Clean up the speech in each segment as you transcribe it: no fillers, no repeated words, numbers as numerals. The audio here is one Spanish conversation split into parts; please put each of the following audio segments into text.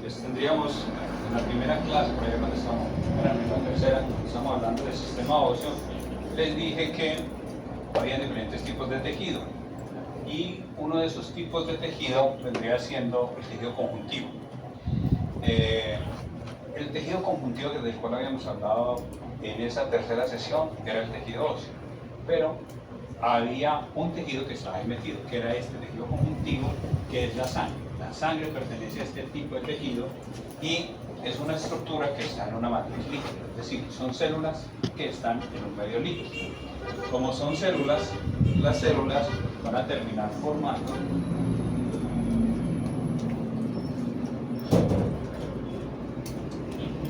Pues tendríamos en la primera clase, por ejemplo, en la tercera, estamos hablando del sistema óseo, les dije que había diferentes tipos de tejido y uno de esos tipos de tejido vendría siendo el tejido conjuntivo. El tejido conjuntivo del cual habíamos hablado en esa tercera sesión era el tejido óseo, pero había un tejido que estaba ahí metido, que era este tejido conjuntivo, que es la sangre. La sangre pertenece a este tipo de tejido y es una estructura que está en una matriz líquida, es decir, son células que están en un medio líquido. Como son células, las células van a terminar formando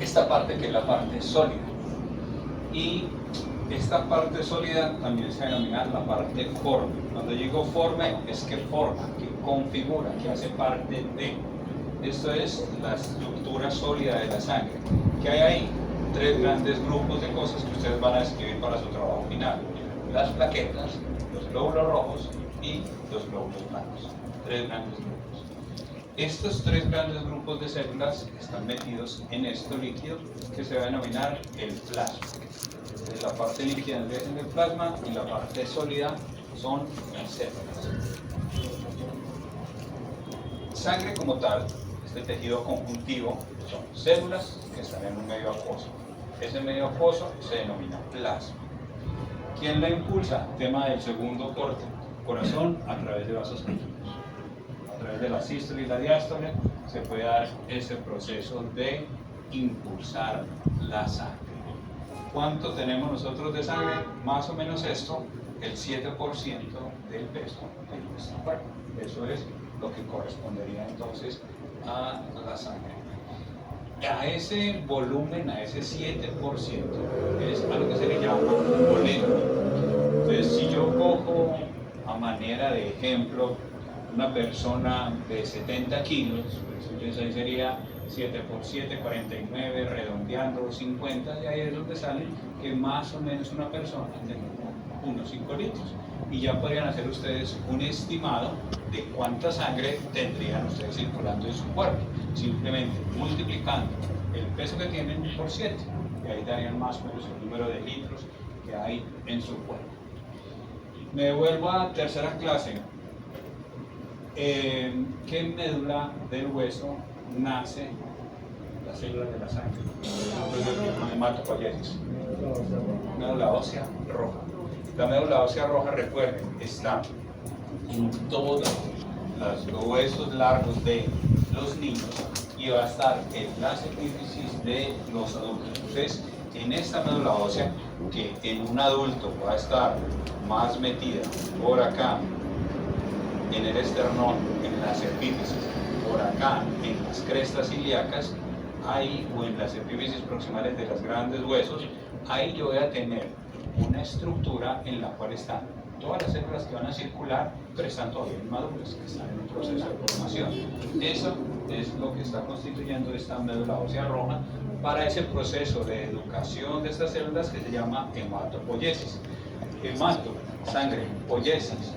esta parte que es la parte sólida. Y esta parte sólida también se denomina la parte forme. Cuando digo forme es que forma, que configura, que hace parte de. Esto es la estructura sólida de la sangre. ¿Qué hay ahí? Tres grandes grupos de cosas que ustedes van a escribir para su trabajo final. Las plaquetas, los glóbulos rojos y los glóbulos blancos. Tres grandes grupos. Estos tres grandes grupos de células están metidos en este líquido que se va a denominar el plasma. La parte líquida es el plasma y la parte sólida son las células. Sangre como tal, este tejido conjuntivo, son células que están en un medio acuoso. Ese medio acuoso se denomina plasma. ¿Quién la impulsa? Tema del segundo corte. Corazón a través de vasos sanguíneos. A través de la sístole y la diástole se puede dar ese proceso de impulsar la sangre. ¿Cuánto tenemos nosotros de sangre? Más o menos esto, el 7% del peso de nuestro cuerpo. Eso es lo que correspondería entonces a la sangre. A ese volumen, a ese 7%, es a lo que se le llama boleto. Entonces, si yo cojo a manera de ejemplo una persona de 70 kilos, pues entonces ahí sería 7 por 7, 49, redondeando 50, y ahí es donde sale que más o menos una persona tiene unos 5 litros. Y ya podrían hacer ustedes un estimado de cuánta sangre tendrían ustedes circulando en su cuerpo, simplemente multiplicando el peso que tienen por 7, y ahí darían más o menos el número de litros que hay en su cuerpo. Me devuelvo a tercera clase. ¿Qué médula del hueso nace las células de la sangre? Hematopoiesis. Médula ósea roja. La médula ósea roja, recuerden, está en todos los huesos largos de los niños y va a estar en las epífisis de los adultos. Entonces, en esta médula ósea, que en un adulto va a estar más metida por acá, en el esternón, en las epífisis, por acá, en las crestas ilíacas, ahí, o en las epífisis proximales de los grandes huesos, ahí yo voy a tener una estructura en la cual están todas las células que van a circular, pero están todavía inmaduras, que están en un proceso de formación. Eso es lo que está constituyendo esta médula ósea roja para ese proceso de educación de estas células que se llama hematopoiesis. Hemato, sangre, poiesis,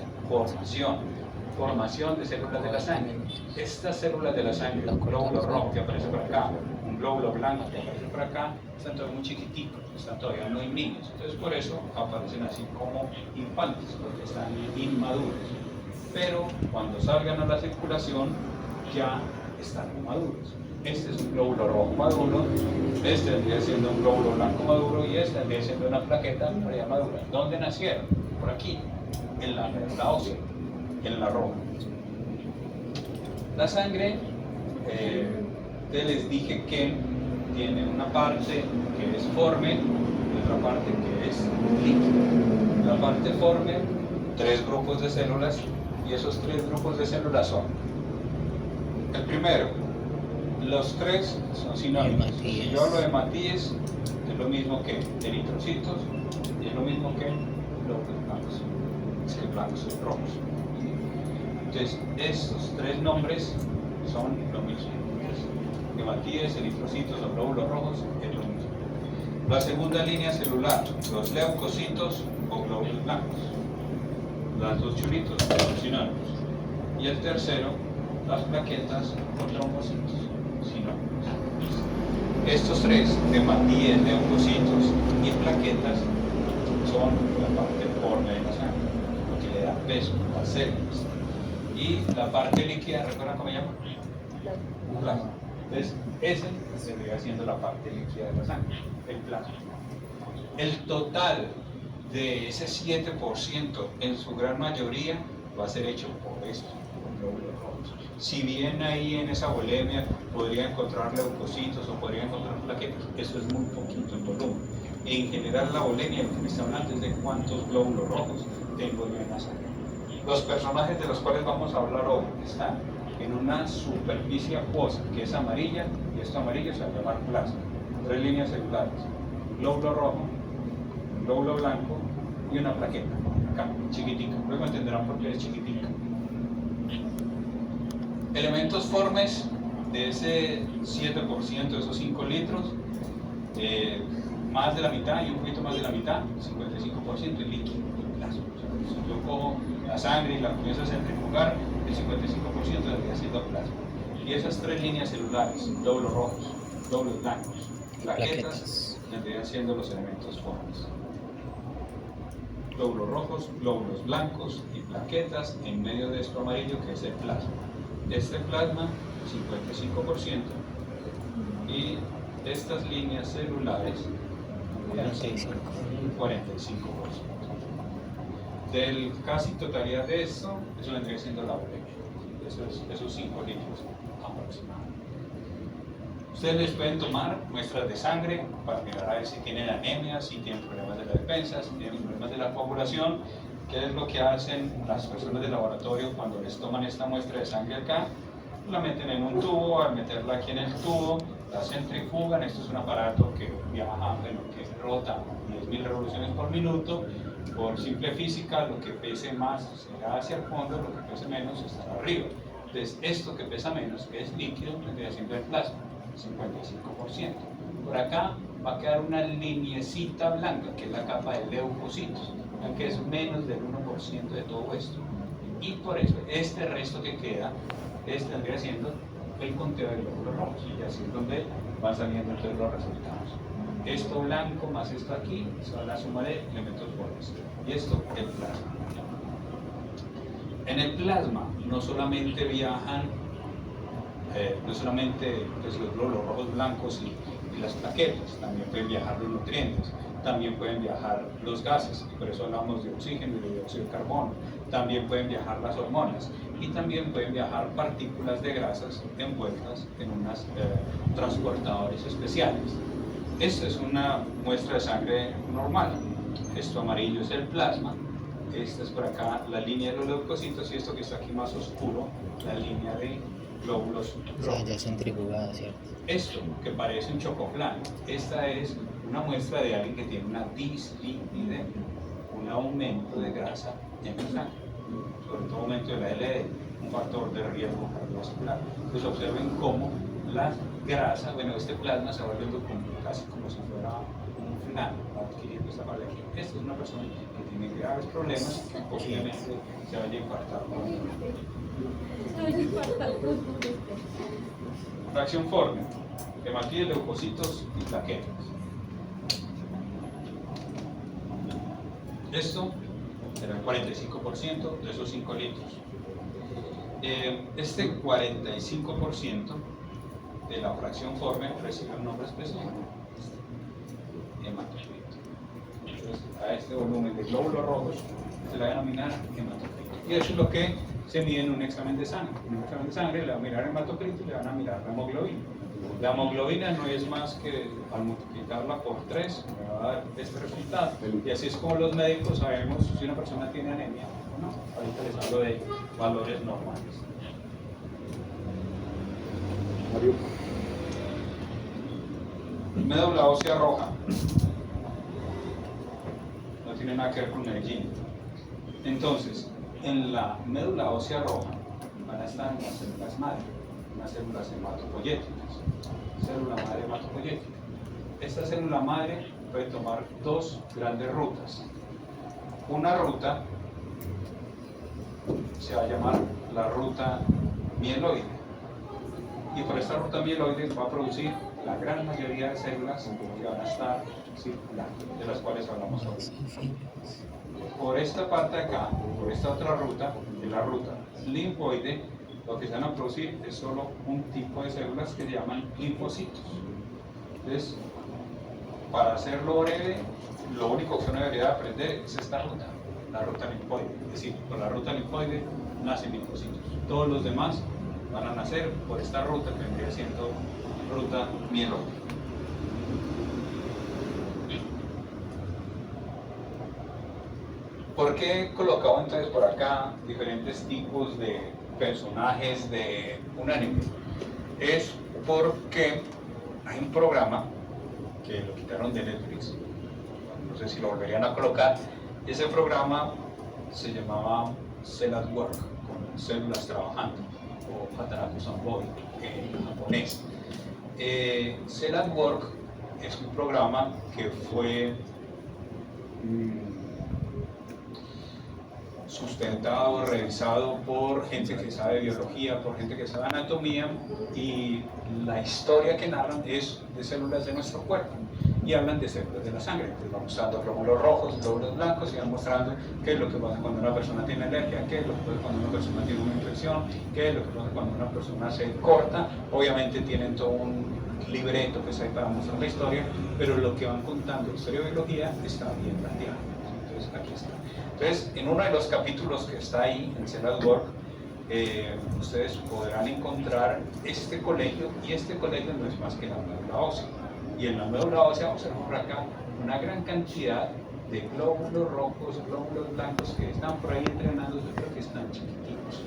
formación de células de la sangre. Estas células de la sangre, un glóbulo rojo que aparece por acá, un glóbulo blanco que aparece por acá, están todavía muy chiquiticos, están todavía muy niños. Entonces por eso aparecen así como infantes, porque están inmaduros. Pero cuando salgan a la circulación ya están maduros. Este es un glóbulo rojo maduro, este vendría siendo un glóbulo blanco maduro y este vendría siendo una plaqueta fría madura. ¿Dónde nacieron? Por aquí, en la médula ósea, en la roja. La sangre, les dije que tiene una parte que es forme y otra parte que es líquida. La parte forme, 3 grupos de células, y esos 3 grupos de células son: el primero, los 3 son sinónimos. Si yo hablo de matíes, es lo mismo que eritrocitos y es lo mismo que glóbulos blancos. Es que blancos son rojos. Entonces, estos 3 nombres son lo mismo. Hematíes, eritrocitos o glóbulos rojos es lo mismo. La segunda línea celular, los leucocitos o glóbulos blancos. Las 2 chulitos son sinónimos. Y el tercero, las plaquetas o trombocitos, sinónimos. Estos tres, hematíes, leucocitos y plaquetas, son la parte forme de la sangre, lo que le da peso a las células. Y la parte líquida, ¿recuerdan cómo se llama? Plasma. Entonces, ese vendría siendo la parte líquida de la sangre, el plasma. El total de ese 7%, en su gran mayoría, va a ser hecho por esto, por glóbulos rojos. Si bien ahí en esa volemia podría encontrar leucocitos o podría encontrar plaquetas, eso es muy poquito en volumen. En general, la volemia, lo que me está hablando es de cuántos glóbulos rojos tengo yo en la sangre. Los personajes de los cuales vamos a hablar hoy están en una superficie acuosa que es amarilla, y esto amarillo se va a llamar plasma. 3 líneas celulares: un glóbulo rojo, un glóbulo blanco y una plaqueta, acá, chiquitica. Luego entenderán por qué es chiquitica. Elementos formes de ese 7%, de esos 5 litros, más de la mitad y un poquito más de la mitad, 55% es líquido, plasma. O sea, si yo cojo la sangre y la comienzo a centrifugar, el 55% debería siendo plasma. Y esas 3 líneas celulares, glóbulos rojos, glóbulos blancos, plaquetas, vendrían siendo los elementos formes. Glóbulos rojos, glóbulos blancos y plaquetas en medio de esto amarillo que es el plasma. Este plasma, 55%, y estas líneas celulares, 45%. Del casi totalidad de esto, eso vendría siendo la volemia. Esos 5 litros aproximadamente. Ustedes les pueden tomar muestras de sangre para mirar a ver si tienen anemia, si tienen problemas de la defensa, si tienen problemas de la coagulación. ¿Qué es lo que hacen las personas de laboratorio cuando les toman esta muestra de sangre acá? La meten en un tubo, al meterla aquí en el tubo, la centrifugan. Esto es un aparato que viaja, que rota 10.000 revoluciones por minuto. Por simple física, lo que pese más será hacia el fondo, lo que pese menos estará arriba. Entonces, esto que pesa menos, que es líquido, vendría siendo el plasma, 55%. Por acá va a quedar una liniecita blanca, que es la capa de leucocitos, que es menos del 1% de todo esto. Y por eso, este resto que queda, vendría siendo el conteo de glóbulos rojos, y así es donde van saliendo entonces los resultados. Esto blanco más esto aquí son la suma de elementos formes. Y esto, el plasma. En el plasma no solamente viajan, no solamente pues, los glóbulos rojos blancos y las plaquetas, también pueden viajar los nutrientes, también pueden viajar los gases, y por eso hablamos de oxígeno y de dióxido de carbono. También pueden viajar las hormonas, y también pueden viajar partículas de grasas envueltas en unos transportadores especiales. Esta es una muestra de sangre normal. Esto amarillo es el plasma, esta es por acá la línea de los leucocitos, y esto que está aquí más oscuro, la línea de glóbulos rojos. O sea, ya centrifugada, ¿cierto? Esto, que parece un chocoflan, esta es una muestra de alguien que tiene una dislipidemia, un aumento de grasa en la sangre, sobre todo aumento de la LDL, un factor de riesgo cardiovascular. Entonces observen cómo la grasa, bueno, este plasma se va volviendo casi como si fuera un flan, adquiriendo esta parte de aquí. Esta es una persona que tiene graves problemas, que posiblemente se vaya a infartar. Fracción forme, hematíes, leucocitos y plaquetas. Esto será el 45% de esos 5 litros. Este 45% de la fracción forme recibe un nombre especial: hematocrito. Entonces, a este volumen de glóbulos rojos se le va a denominar hematocrito. Y eso es lo que se mide en un examen de sangre. En un examen de sangre le van a mirar hematocrito y le van a mirar la hemoglobina. La hemoglobina no es más que al multiplicarla por 3 me va a dar este resultado. Y así es como los médicos sabemos si una persona tiene anemia o no. Ahorita les hablo de valores normales. Médula ósea roja. No tiene nada que ver con Medellín. Entonces, en la médula ósea roja van a estar las células madre, unas células hematopoyéticas. Célula madre hematopoyética. Esta célula madre puede tomar 2 grandes rutas. Una ruta se va a llamar la ruta mieloide, Y por esta ruta mieloide va a producir la gran mayoría de células que van a estar circulando, de las cuales hablamos hoy. Por esta parte de acá, por esta otra ruta, que es la ruta linfoide, lo que se van a producir es solo un tipo de células que se llaman linfocitos. Entonces, para hacerlo breve, lo único que uno debería aprender es esta ruta, la ruta linfoide. Es decir, por la ruta linfoide nacen linfocitos. Todos los demás van a nacer por esta ruta que vendría siendo ruta mieloide. ¿Por qué he colocado entonces por acá diferentes tipos de personajes de un anime? Es porque hay un programa que lo quitaron de Netflix, no sé si lo volverían a colocar. Ese programa se llamaba Cell at Work, con células trabajando, o Hataraku Sanboi en japonés. Cell at Work es un programa que fue sustentado, revisado por gente que sabe biología, por gente que sabe anatomía, y la historia que narran es de células de nuestro cuerpo y hablan de células de la sangre. Entonces van mostrando glóbulos rojos, glóbulos blancos, y van mostrando qué es lo que pasa cuando una persona tiene alergia, qué es lo que pasa cuando una persona tiene una infección, qué es lo que pasa cuando una persona se corta. Obviamente tienen todo un libreto que es ahí para mostrar la historia, pero lo que van contando la historia de biología está bien planteado. Entonces aquí está. Entonces, en uno de los capítulos que está ahí, en Cell at Work, ustedes podrán encontrar este colegio, y este colegio no es más que la médula ósea. Y en la médula ósea observan por acá una gran cantidad de glóbulos rojos, glóbulos blancos que están por ahí entrenándose, pero que están chiquititos.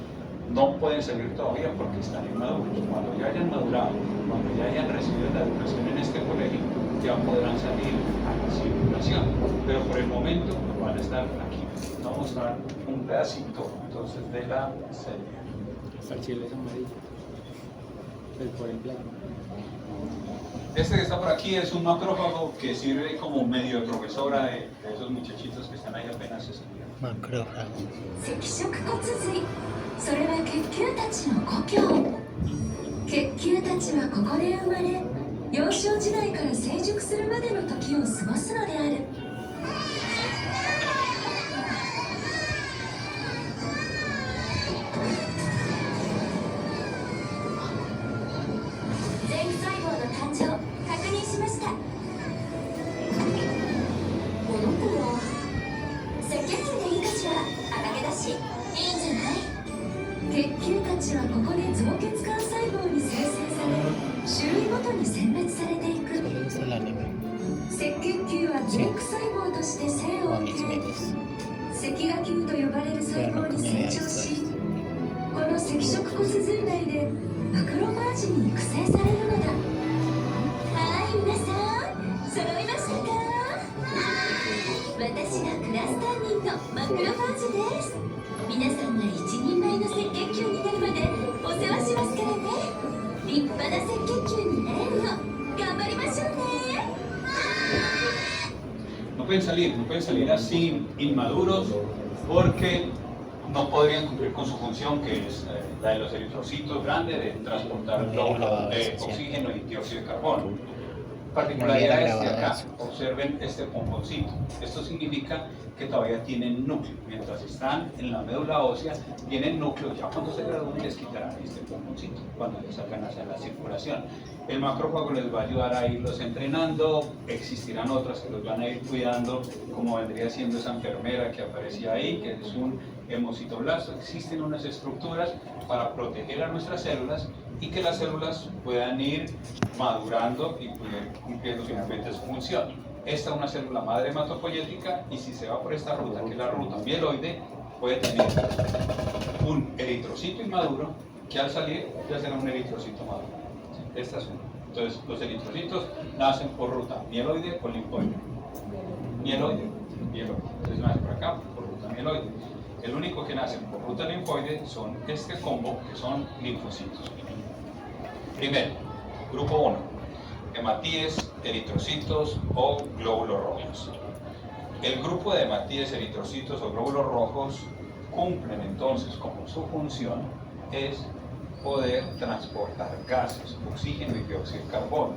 No pueden salir todavía porque están inmaduros. Cuando ya hayan madurado, cuando ya hayan recibido la educación en este colegio, ya podrán salir a la circulación. Pero por el momento van a estar aquí. Vamos a mostrar un pedacito entonces de la célula. El chile es amarillo. El por el blanco. Este que está por aquí es un macrófago que sirve como medio de profesora de esos muchachitos que están ahí apenas estudiando. Macrófago. 赤色骨髄、それは血球たちの故郷。血球たちはここで生まれ、幼少時代から成熟するまでの時を過ごすのである。前駆細胞の誕生、確認しました。この子は赤血球でいいかしら。赤毛だし、いいんじゃない？血球たちはここで造血管細胞に生成され、種類ごとに選別されていく。 Es el anime. 赤血球は前駆細胞として生を O 受け、 animeです。赤芽球と呼ばれる細胞に成長し、この赤色骨髄内でマクロファージに育成されるのだ。はい、皆さん、揃いましたか？私がクラス担任のマクロファージです。皆さんが一人前の赤血球になるまでお世話しますからね。立派な赤血球になれるよう頑張りましょうね。 No pueden salir así inmaduros porque no podrían cumplir con su función, que es la de los eritrocitos grandes, de transportar glóbulos de oxígeno y dióxido de carbono. Particularidades de acá, observen este pomponcito. Esto significa que todavía tienen núcleo. Mientras están en la médula ósea, tienen núcleo. Ya cuando se gradúen les quitarán este pomponcito, cuando les salgan hacia la circulación. El macrófago les va a ayudar a irlos entrenando. Existirán otras que los van a ir cuidando, como vendría siendo esa enfermera que aparecía ahí, que es un hemocitoblasto. Existen unas estructuras para proteger a nuestras células y que las células puedan ir madurando y cumpliendo finalmente su función. Esta es una célula madre hematopoyética, y si se va por esta ruta, que es la ruta mieloide, puede tener un eritrocito inmaduro que al salir ya será un eritrocito maduro. Esta es una. Entonces, los eritrocitos nacen por ruta mieloide o linfoide. Mieloide. Entonces nacen por acá por ruta mieloide. El único que nace por ruta linfoide son este combo, que son linfocitos. Primero, grupo 1, hematíes, eritrocitos o glóbulos rojos. El grupo de hematíes, eritrocitos o glóbulos rojos cumplen entonces como su función es poder transportar gases, oxígeno y dióxido de carbono.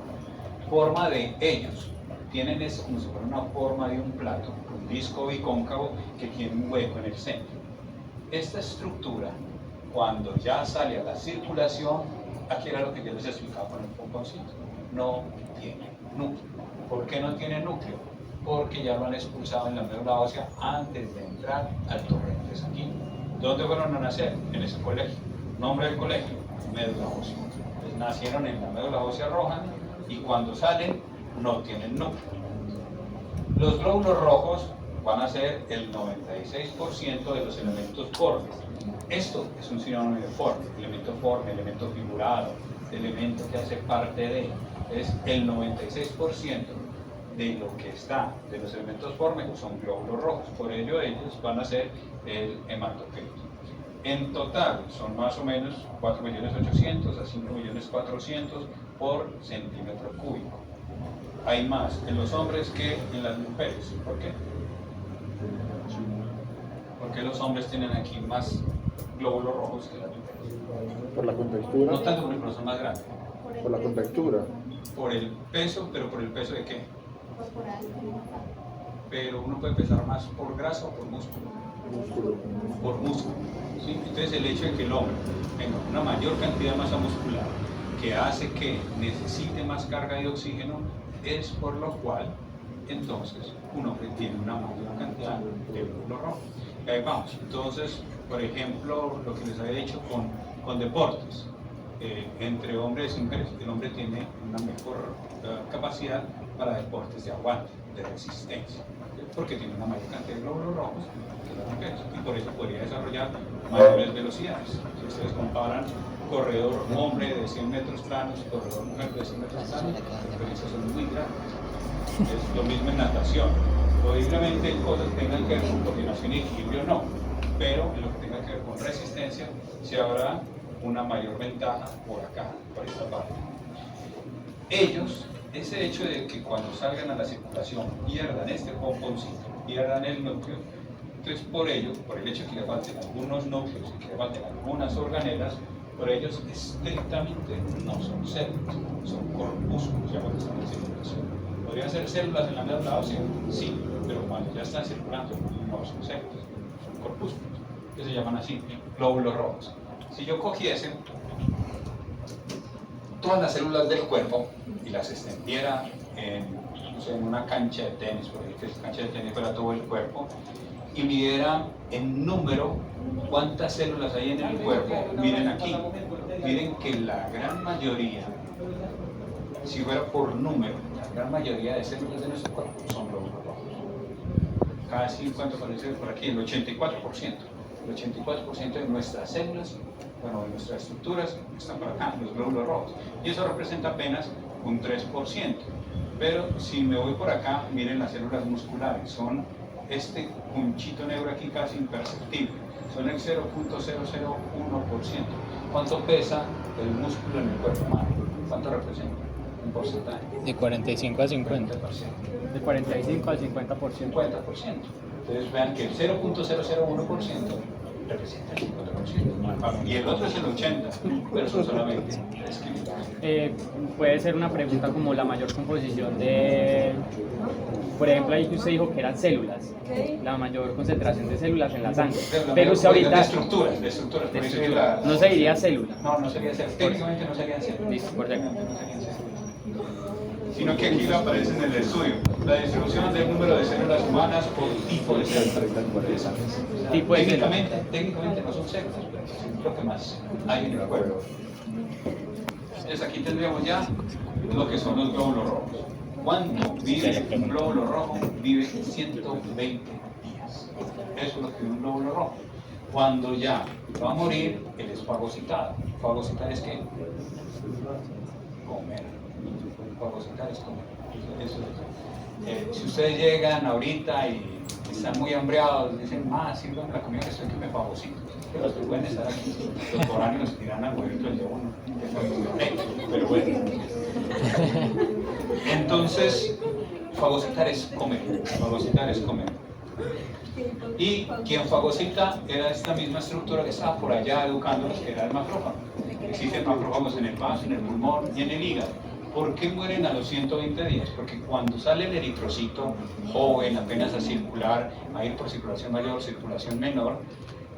Forma de ellos. Tienen eso como si fuera una forma de un plato, un disco bicóncavo que tiene un hueco en el centro. Esta estructura, cuando ya sale a la circulación, aquí era lo que yo les explicaba con el pomponcito, no tiene núcleo. ¿Por qué no tiene núcleo? Porque ya lo han expulsado en la médula ósea antes de entrar al torrente sanguíneo. ¿Dónde fueron a nacer? En ese colegio. Nombre del colegio, médula ósea. Pues nacieron en la médula ósea roja y cuando salen no tienen núcleo. Los glóbulos rojos van a ser el 96% de los elementos formes. Esto es un sinónimo de forme, elemento forme, elemento figurado, elemento que hace parte de, es el 96% de lo que está, de los elementos formes son glóbulos rojos, por ello ellos van a ser el hematocrit. En total son más o menos 4.800.000 a 5.400.000 por centímetro cúbico. Hay más en los hombres que en las mujeres. ¿Por qué? Porque los hombres tienen aquí más glóbulos rojos que las mujeres. Por la contextura. No tanto porque son más grandes. Por la contextura. Por el peso, pero por el peso de qué? Pero uno puede pesar más por grasa o por músculo. Músculo. Por músculo. ¿Sí? Entonces el hecho de que el hombre tenga una mayor cantidad de masa muscular que hace que necesite más carga de oxígeno es por lo cual entonces un hombre tiene una mayor cantidad de glóbulos rojos. Y ahí vamos. Entonces, por ejemplo, lo que les había dicho con deportes, entre hombres y mujeres, el hombre tiene una mejor capacidad para deportes de aguante, de resistencia, porque tiene una mayor cantidad de glóbulos rojos que las mujeres y por eso podría desarrollar mayores velocidades. Si ustedes comparan corredor hombre de 100 metros planos, corredor mujer de 100 metros planos, las diferencias son muy grandes. Es lo mismo en natación. Posiblemente en cosas que tengan que ver con coordinación y equilibrio no, pero en lo que tenga que ver con resistencia sí habrá una mayor ventaja por acá, por esta parte. Ellos, ese hecho de que cuando salgan a la circulación pierdan este pomponcito, pierdan el núcleo, entonces por ello, por el hecho de que le falten algunos núcleos y que le falten algunas organelas, por ellos estrictamente no son células, son corpúsculos, ya cuando están en circulación. ¿Podrían ser células en la médula ósea? Sí, pero cuando ya están circulando no son células, son corpúsculos, que se llaman así, glóbulos rojos. Si yo cogiese todas las células del cuerpo y las extendiera no sé, en una cancha de tenis, por ejemplo, que la cancha de tenis fuera todo el cuerpo, y midiera en número cuántas células hay en el cuerpo, miren aquí, miren que la gran mayoría, si fuera por número, la gran mayoría de células de nuestro cuerpo son glóbulos rojos. Casi, ¿cuánto parece por aquí? El 84%. El 84% de nuestras células, bueno, de nuestras estructuras, están por acá, los glóbulos rojos. Y eso representa apenas un 3%. Pero si me voy por acá, miren las células musculares, son este punchito negro aquí casi imperceptible, son el 0.001%. ¿Cuánto pesa el músculo en el cuerpo humano? ¿Cuánto representa? Un porcentaje. De 45 a 50. 50%. De 45 al 50%. 50%. Entonces vean que el 0.001% representa el 50%. Y el otro es el 80%, pero son solamente 3 kilos. Puede ser una pregunta como la mayor composición de, por ejemplo, ahí que usted dijo que eran células, la mayor concentración de células en la sangre, pero usted ahorita... De estructuras, por eso yo la... No se diría célula. No sería célula, técnicamente no serían células. Listo, por ejemplo. Sino que aquí aparece en el estudio la distribución del número de células humanas por tipo de células. Tipo de Técnicamente no son células, pero es lo que más hay en el cuerpo. Entonces aquí tendríamos ya lo que son los glóbulos rojos. ¿Cuánto vive un glóbulo rojo? Vive 120 días. Eso es lo que vive un glóbulo rojo. Cuando ya va a morir, él es fagocitado. ¿Fagocitar es qué? Comer. Fagocitar es comer. Eso es. Si ustedes llegan ahorita y están muy hambriados, dicen, sírvame la comida que estoy que me fagocito. Que los que pueden estar aquí, los foráneos tiran al huevito el de uno, pero bueno. Entonces, fagocitar es comer, fagocitar es comer. Y quien fagocita era esta misma estructura que estaba por allá educándonos, que era el macrófago. existen macrófagos en el vaso, en el pulmón y en el hígado. ¿Por qué mueren a los 120 días? Porque cuando sale el eritrocito joven, apenas a circular, a ir por circulación mayor, circulación menor,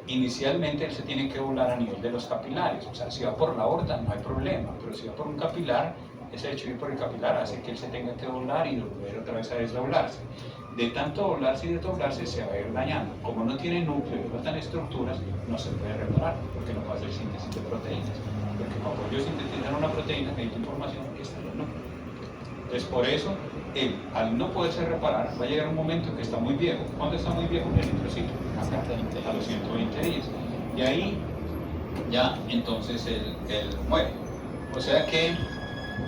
inicialmente él se tiene que doblar a nivel de los capilares. O sea, si va por la aorta no hay problema, pero si va por un capilar, ese hecho de ir por el capilar hace que él se tenga que doblar y volver otra vez a desdoblarse. De tanto doblarse y desdoblarse se va a ir dañando. Como no tiene núcleo y no están estructuras, no se puede reparar porque no puede hacer síntesis de proteínas. Porque para poder sintetizar una proteína necesita información que está en el núcleo. Entonces, por eso, él, al no poderse reparar, va a llegar un momento en que está muy viejo. ¿Cuándo está muy viejo? El eritrocito. A los 120 días. Y ahí ya entonces él muere. O sea que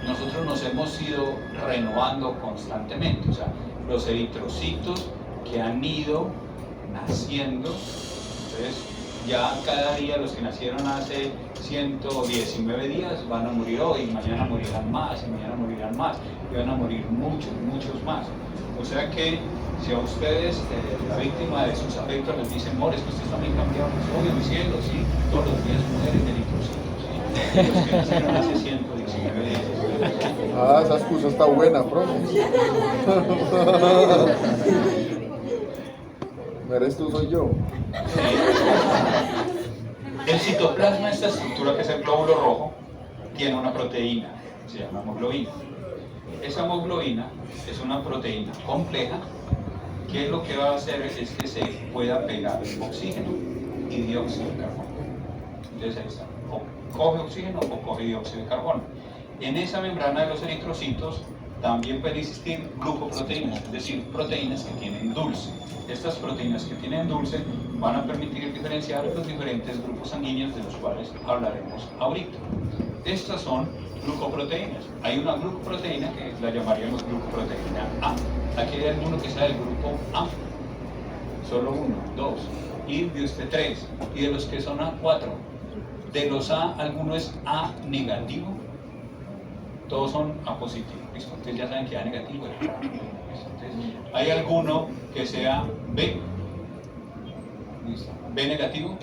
nosotros nos hemos ido renovando constantemente. O sea, los eritrocitos que han ido naciendo, entonces ya cada día los que nacieron hace 119 días van a morir hoy, mañana morirán más, y mañana morirán más, y van a morir muchos, muchos más. O sea que si a ustedes, la víctima de sus afectos les dice, amor, es que usted está muy cambiado, pues obvio, mi cielo, sí, todos los días mueren eritrocitos, sí, los que nacieron hace 119 días. Ah, esa excusa está buena, profe. ¿No eres tú, soy yo? El citoplasma, esta estructura que es el glóbulo rojo, tiene una proteína, se llama hemoglobina. Esa hemoglobina es una proteína compleja que lo que va a hacer es que se pueda pegar oxígeno y dióxido de carbono. Entonces ahí está, o coge oxígeno o coge dióxido de carbono. En esa membrana de los eritrocitos también pueden existir glucoproteínas, es decir, proteínas que tienen dulce. Estas proteínas que tienen dulce van a permitir diferenciar los diferentes grupos sanguíneos de los cuales hablaremos ahorita. Estas son glucoproteínas. Hay una glucoproteína que la llamaríamos glucoproteína A. Aquí hay alguno que sea del grupo A. Solo 1, 2. Y de usted 3. Y de los que son A, 4. De los A, alguno es A negativo. Todos son A positivo. ¿Listo? Ustedes ya saben que A negativo es A. Entonces, hay alguno que sea B. ¿Listo? B negativo.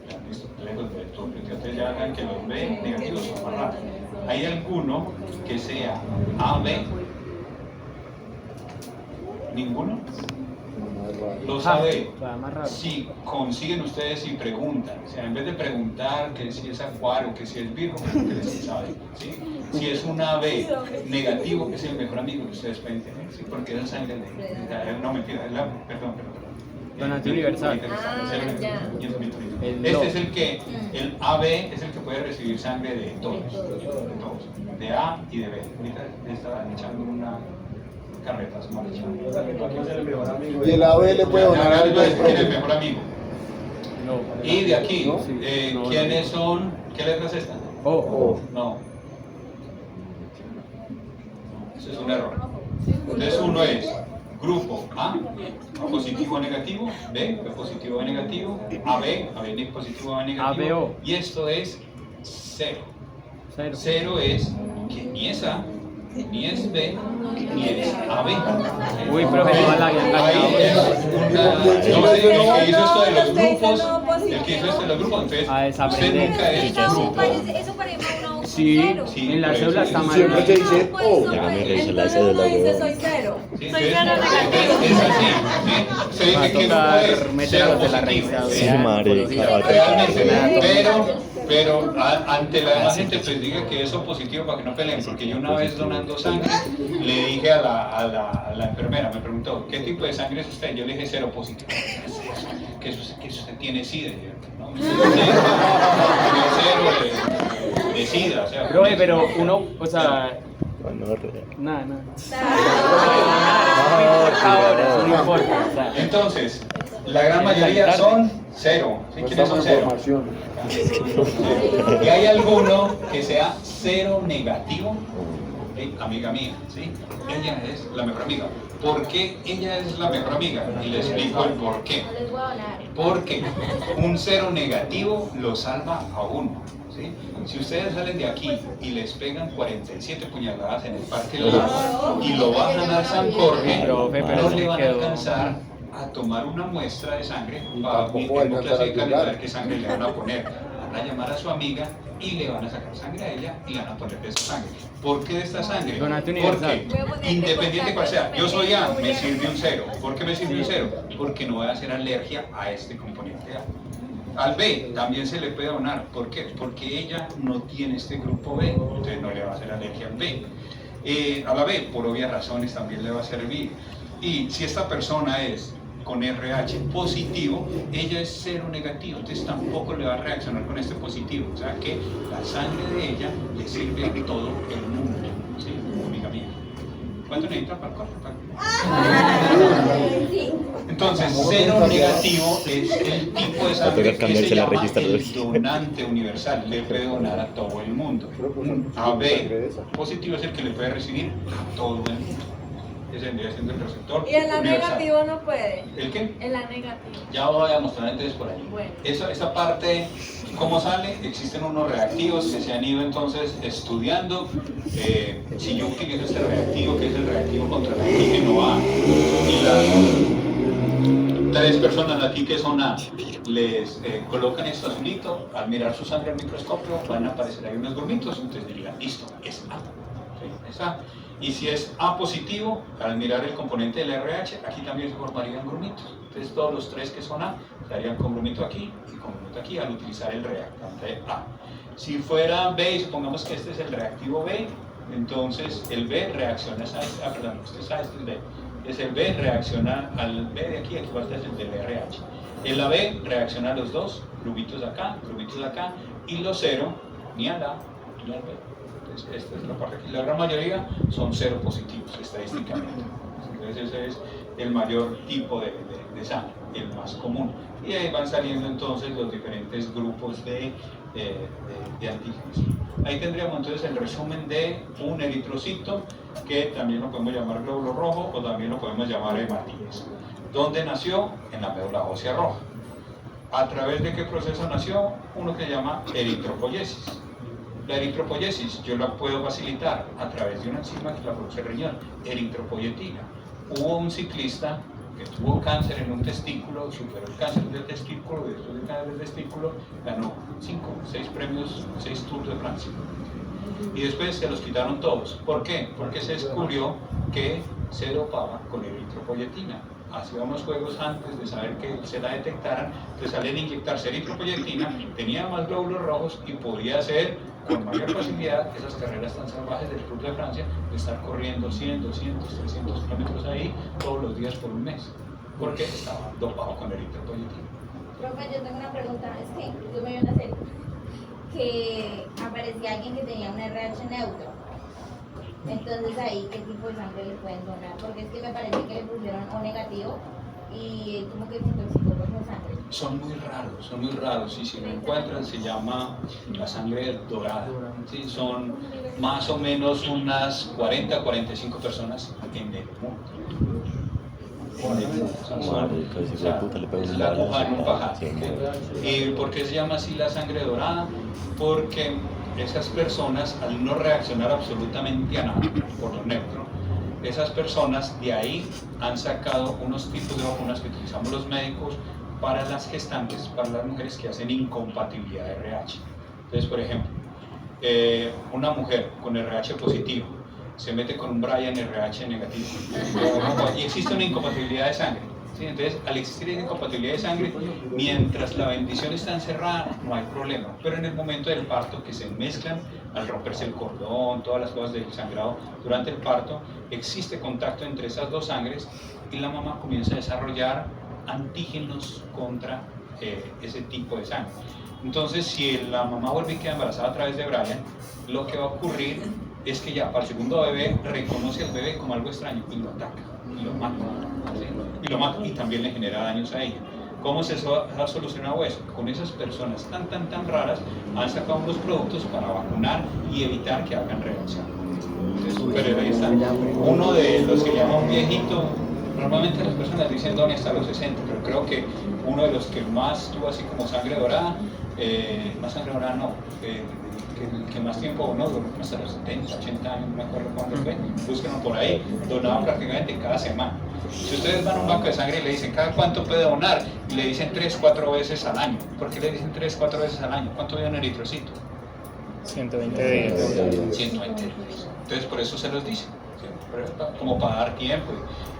Ya, listo. Lejos de todo. Ustedes ya saben que los B negativos son más raros. Hay alguno que sea AB. ¿Ninguno? Los AB, si consiguen ustedes y preguntan, o sea, en vez de preguntar que si es Acuario, que si es Virgo, que les saben, ¿sí? Si es un AB negativo, que es el mejor amigo que ustedes pueden tener, ¿sí? Porque es sangre de... No, mentira, es la... Perdón. Donante universal. Este es el que, el AB es el que puede recibir sangre de todos, de A y de B. Ahorita le estaba echando una... carretas mal echando. Y el AB le puede donar algo al el profe. mejor amigo. No. Y de aquí, ¿quiénes son? ¿Qué letras están? O. No. Eso es un error. Entonces uno es grupo A positivo o negativo, B positivo o negativo, AB positivo o negativo, ABO. y esto es 0. 0 es que ni es A, ni es B, ni es AB. Uy, profe, no la había Ahí engañado. es una... No sé, el que hizo esto de los grupos, el que hizo esto de los grupos, entonces A usted desaprender. nunca es grupo. Eso parece una Sí, Sí, en la por cédula eso está mal. Siempre te dice O. Ya me revisé la cédula, dice soy cero. Sí, Soy entonces, cero negativo. es así, ¿sí? Se Va a dice que tocar no es meter a cero los de la positivo. revista. Sí, marica. Realmente, pero ante la demás gente pues diga que eso positivo para que no peleen, porque yo una vez donando sangre le dije a la enfermera, me preguntó, ¿qué tipo de sangre es usted? Yo le dije cero positivo. Que usted tiene SIDA. ¿No? Cero de SIDA, o sea. Profe, pero uno, o sea, nada. Eso no importa. O sea, Entonces, la gran mayoría son cero. ¿Sí? No ¿Quiénes son estamos en cero? formación. Y hay alguno que sea cero negativo, amiga mía, ¿sí? Ella es la mejor amiga. ¿Por qué ella es la mejor amiga? Y le explico el por qué. Porque un cero negativo lo salva a uno, ¿sí? Si ustedes salen de aquí y les pegan 47 puñaladas en el Parque Lago y lo bajan al San Jorge, Profe, pero no se le van a quedó. alcanzar a tomar una muestra de sangre Y para tampoco mi va a alcanzar a democracia y llegar. ver qué sangre le van a poner. van a llamar a su amiga y le van a sacar sangre a ella y le van a poner de esa sangre. ¿Por qué de esta sangre? Donante universal. Porque independiente cual sea, yo soy A, me sirve un 0. ¿Por qué me sirve un 0? Porque no voy a hacer alergia a este componente A. Al B también se le puede donar. ¿Por qué? Porque ella no tiene este grupo B, entonces no le va a hacer alergia al B. A la B, por obvias razones, también le va a servir. Y si esta persona es con RH positivo, ella es 0 negativo, entonces tampoco le va a reaccionar con este positivo. O sea que la sangre de ella le sirve a todo el mundo. ¿Sí? Amiga mía. ¿Cuánto necesita para el corte? Entonces, 0 negativo es el tipo de sangre que se llama el donante universal, le puede donar a todo el mundo. AB positivo es el que le puede recibir a todo el mundo. Ese vendría siendo el receptor. ¿Y en la universal. negativo no puede? ¿El qué? En la negativo. Ya voy a mostrar entonces por ahí. Bueno. Esa parte, ¿cómo sale? Existen unos reactivos que se han ido entonces estudiando. Si yo utilizo este reactivo, que es el reactivo contra el antígeno A, y las 3 personas aquí que son A, les colocan esto azulito, al mirar su sangre al microscopio van a aparecer ahí unos grumitos, entonces dirían, listo, es A. ¿Sí? Es A. Y si es A positivo, al mirar el componente del RH, aquí también se formarían grumitos. Entonces todos los 3 que son A, estarían con grumito aquí y con grumito aquí al utilizar el reactante A. Si fuera B, y supongamos que este es el reactivo B, entonces el B reacciona a perdón, este es A, este es B. Es el B reacciona al B de aquí falta es el del RH. El AB reacciona a los 2, grumitos acá, y los 0, ni al A ni al B. Esta es la parte aquí. La gran mayoría son 0 positivos estadísticamente. Entonces ese es el mayor tipo de sangre, el más común. Y ahí van saliendo entonces los diferentes grupos de antígenos. Ahí tendríamos entonces el resumen de un eritrocito, que también lo podemos llamar glóbulo rojo o también lo podemos llamar hematíes. ¿Dónde nació? En la médula ósea roja. ¿A través de qué proceso nació? Uno que se llama eritropoyesis. La eritropoyesis yo la puedo facilitar a través de una enzima que la produce el riñón, eritropoyetina. Hubo un ciclista que tuvo cáncer en un testículo, superó el cáncer del testículo, y después del cáncer del testículo ganó 6 premios, 6 Tours de Francia. Y después se los quitaron todos. ¿Por qué? Porque se descubrió que se dopaba con eritropoyetina. Hacía unos juegos antes de saber que se la detectaran, entonces salían a inyectarse eritropoyetina, tenía más glóbulos rojos y podía hacer con mayor facilidad esas carreras tan salvajes del Tour de Francia, de estar corriendo 100, 200, 300 kilómetros ahí todos los días por un mes, porque estaba dopado con eritropoyetina. Profe, yo tengo una pregunta, es que yo me vi una serie que aparecía alguien que tenía un RH neutro. Entonces ahí, ¿qué tipo de sangre le pueden donar? Porque es que me parece que le pusieron O negativo y como que intoxicó con la sangre. Son muy raros, y si lo encuentran se llama la sangre dorada. ¿Sí? Son más o menos unas 40 45 personas en el mundo. Es la aguja en un pajar. ¿Y por qué se llama así la sangre dorada? Porque esas personas, al no reaccionar absolutamente a nada por lo neutro, esas personas de ahí han sacado unos tipos de vacunas que utilizamos los médicos para las gestantes, para las mujeres que hacen incompatibilidad de RH. Entonces, por ejemplo, una mujer con RH positivo se mete con un Brian RH negativo y existe una incompatibilidad de sangre. ¿Sí? Entonces, al existir esa incompatibilidad de sangre, mientras la bendición está encerrada, no hay problema. Pero en el momento del parto, que se mezclan, al romperse el cordón, todas las cosas del sangrado durante el parto, existe contacto entre esas dos sangres y la mamá comienza a desarrollar antígenos contra ese tipo de sangre. Entonces, si la mamá vuelve y queda embarazada a través de Brian, lo que va a ocurrir es que ya para el segundo bebé reconoce al bebé como algo extraño y lo ataca y lo mata. ¿Sí? Y lo mata y también le genera daños a ella. ¿Cómo se ha solucionado eso? Con esas personas tan raras han sacado unos productos para vacunar y evitar que hagan reacción. Entonces, ahí está. Uno de los que llama un viejito, normalmente las personas dicen Donnie hasta los 60, pero creo que uno de los que más tuvo así como sangre dorada más sangre donada no, que más tiempo no, duró hasta los 70, 80 años, no me acuerdo cuándo fue, búsquenlo por ahí, donaban prácticamente cada semana. Si ustedes van a un banco de sangre y le dicen, ¿cada cuánto puede donar? Y le dicen 3, 4 veces al año. ¿Por qué le dicen 3, 4 veces al año? ¿Cuánto dio un eritrocito? 120 días. 120 días. Entonces por eso se los dice, ¿sí? Como para dar tiempo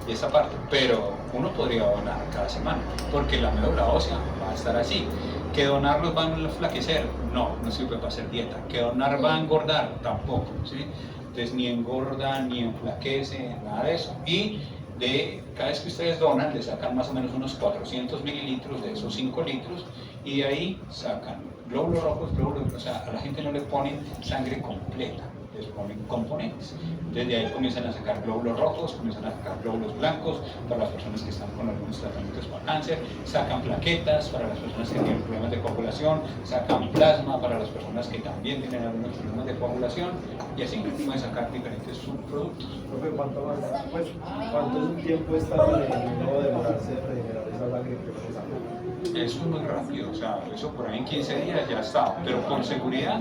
y esa parte. Pero uno podría donar cada semana, porque la médula ósea va a estar así. ¿Que donar los va a enflaquecer? No, no sirve para hacer dieta. ¿Que donar va a engordar? Tampoco, ¿sí? Entonces ni engorda, ni enflaquece, nada de eso. Y cada vez que ustedes donan, le sacan más o menos unos 400 mililitros de esos 5 litros, y de ahí sacan glóbulos rojos, o sea, a la gente no le ponen sangre completa, les ponen componentes. Desde ahí comienzan a sacar glóbulos rojos, comienzan a sacar glóbulos blancos para las personas que están con algunos tratamientos para cáncer, sacan plaquetas para las personas que tienen problemas de coagulación, sacan plasma para las personas que también tienen algunos problemas de coagulación, y así pueden sacar diferentes subproductos. Profe, ¿cuánto es un tiempo estándar en no demorarse de regenerar esa sangre que se saca? Eso es muy rápido, o sea, eso por ahí en 15 días ya está, pero con seguridad,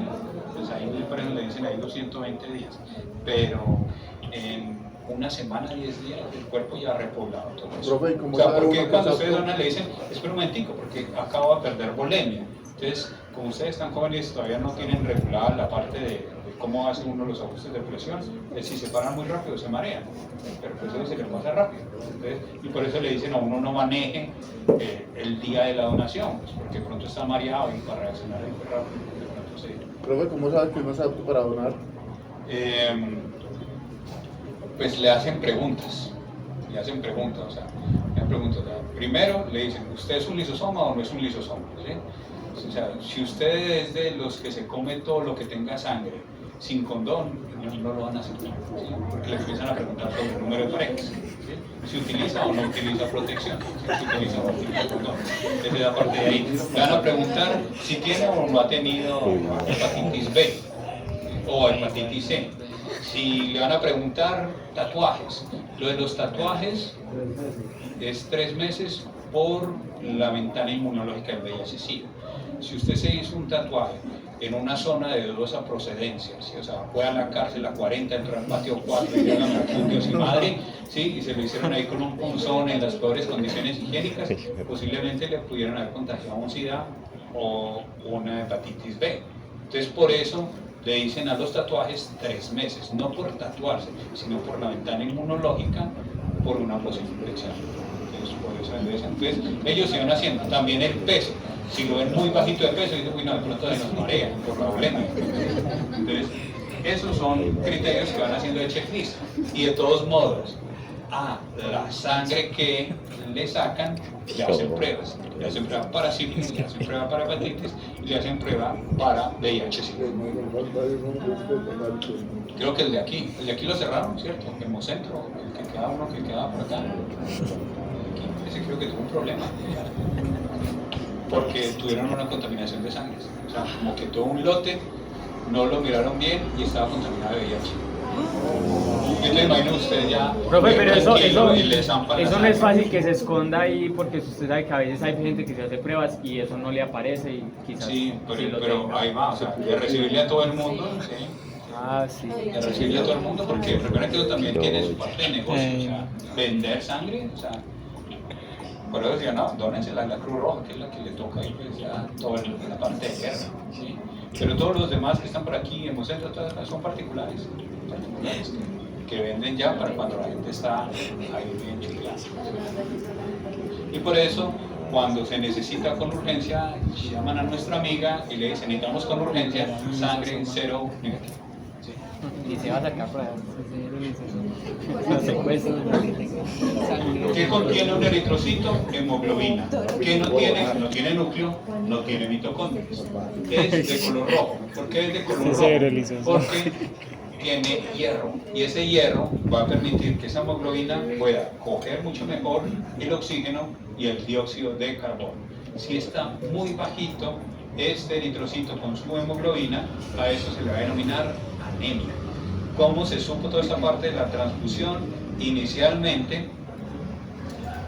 pues ahí por eso le dicen ahí los 120 días, pero en una semana, 10 días, el cuerpo ya ha repoblado todo eso. Profe, ¿y cómo o sea, sabe porque uno cuando que ustedes está- donan le dicen, espera un momentico, porque acabo de perder volemia. Entonces, como ustedes están jóvenes, todavía no tienen regulada la parte de cómo hace uno los ajustes de presión, si se paran muy rápido se marean, pero pues eso se les pasa rápido. Entonces, y por eso le dicen a uno no maneje el día de la donación, pues porque pronto está mareado y para reaccionar muy rápido, de pronto se... Profe, ¿cómo sabe que uno es apto para donar? Pues le hacen preguntas, o sea, o sea, primero le dicen, ¿usted es un lisosoma o no es un lisosoma? ¿Sí? O sea, si usted es de los que se come todo lo que tenga sangre sin condón, no lo van a hacer, ¿sí? Porque le empiezan a preguntar sobre el número de parejas, ¿sí? Si utiliza o no utiliza protección, ¿sí? Si utiliza o no utiliza condón. Desde la parte de ahí le van a preguntar si tiene o no ha tenido hepatitis B, ¿sí? O hepatitis C. Si le van a preguntar tatuajes, lo de los tatuajes es 3 meses por la ventana inmunológica del VIH-Sida. Si usted se hizo un tatuaje en una zona de dudosa procedencia, ¿sí? O sea, fue a la cárcel a 40, entró al patio 4 y llega a refugio sin madre, ¿sí? Y se lo hicieron ahí con un punzón en las peores condiciones higiénicas, posiblemente le pudieran haber contagiado un SIDA o una hepatitis B. Entonces, por eso le dicen a los tatuajes 3 meses, no por tatuarse, sino por la ventana inmunológica, por una posible infección. Entonces, por eso le dicen. Entonces, ellos se van haciendo también el peso. Si lo ven muy bajito de peso, dicen, uy, no, de pronto se nos marea por la problema. Entonces, esos son criterios que van haciendo de checklist. Y de todos modos, a la sangre que le sacan, le hacen pruebas. Le hacen prueba para sífilis, le hacen prueba para hepatitis y le hacen prueba para VIH-Sida. Creo que el de aquí lo cerraron, ¿cierto? El Hemocentro, el que queda uno que queda por acá. Ese creo que tuvo un problema. Porque tuvieron una contaminación de sangre. O sea, como que todo un lote no lo miraron bien y estaba contaminado de VIH. Entonces imagina usted ya. Profe, pero eso y le zampan la no sangre. es fácil que se esconda ahí, porque usted sabe que a veces hay gente que se hace pruebas y eso no le aparece y quizás Sí, lo pero tenga. ahí va, o sea, de recibirle a todo el mundo, ¿sí? Ah, sí. De recibirle a todo el mundo, porque recuerden que eso también tiene su parte de negocio, o sea, vender sangre, o sea, por eso decía, no, dónensela a la Cruz Roja, que es la que le toca ahí, pues ya toda la parte de guerra, ¿sí? Pero todos los demás que están por aquí, en Hemocentro, todas son particulares que venden ya para cuando la gente está ahí bien chulada. Y por eso, cuando se necesita con urgencia, llaman a nuestra amiga y le dicen, necesitamos con urgencia sangre cero negativa. ¿Sí? Y se va a sacar pruebas. Los secuestros. ¿Qué contiene un eritrocito? Hemoglobina. ¿Qué no tiene? No tiene núcleo, no tiene mitocondrias. Es de color rojo. ¿Por qué es de color rojo? Porque tiene hierro. Y ese hierro va a permitir que esa hemoglobina pueda coger mucho mejor el oxígeno y el dióxido de carbono. Si está muy bajito este eritrocito con su hemoglobina, a eso se le va a denominar anemia. ¿Cómo se supo toda esta parte de la transfusión? Inicialmente,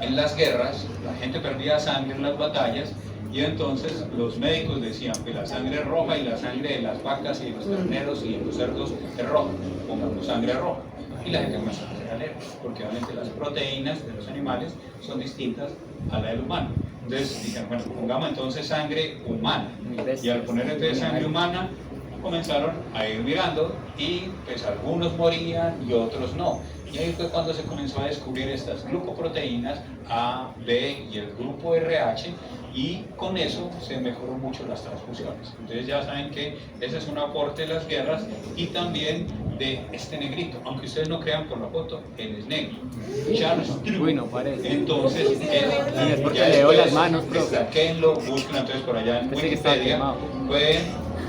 en las guerras, la gente perdía sangre en las batallas Y entonces los médicos decían que la sangre roja y la sangre de las vacas y de los terneros y de los cerdos es roja, pongamos sangre roja. Y la gente comenzó a leer, porque obviamente las proteínas de los animales son distintas a la del humano. Entonces dijeron, bueno, pongamos entonces sangre humana. Y al poner entonces sangre humana, comenzaron a ir mirando y pues algunos morían y otros no. Y ahí fue cuando se comenzó a descubrir estas glucoproteínas A, B y el grupo RH, y con eso se mejoró mucho las transfusiones. Entonces ya saben que ese es un aporte de las guerras y también de este negrito, aunque ustedes no crean por la foto, él es negro. Charles Drew. Uy, no parece. Entonces, es porque ya leo después las manos, profe. saquenlo, busquen entonces por allá en Pensé que estaba Wikipedia. quemado. Fue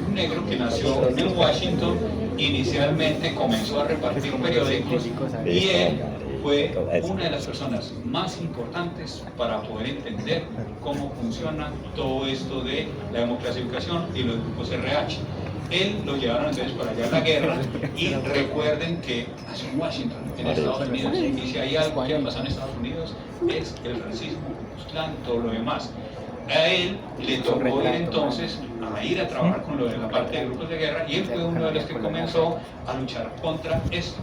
un negro que nació en Washington, inicialmente comenzó a repartir periódicos y él fue una de las personas más importantes para poder entender cómo funciona todo esto de la democlasificación y los grupos RH. Él lo llevaron entonces para allá a la guerra y recuerden que nació en Washington, en Estados Unidos, y si hay algo que ha pasado en Estados Unidos es el racismo, todo lo demás. A él le tocó ir entonces a ir a trabajar con lo de la parte de grupos de guerra y él fue uno de los que comenzó a luchar contra esto.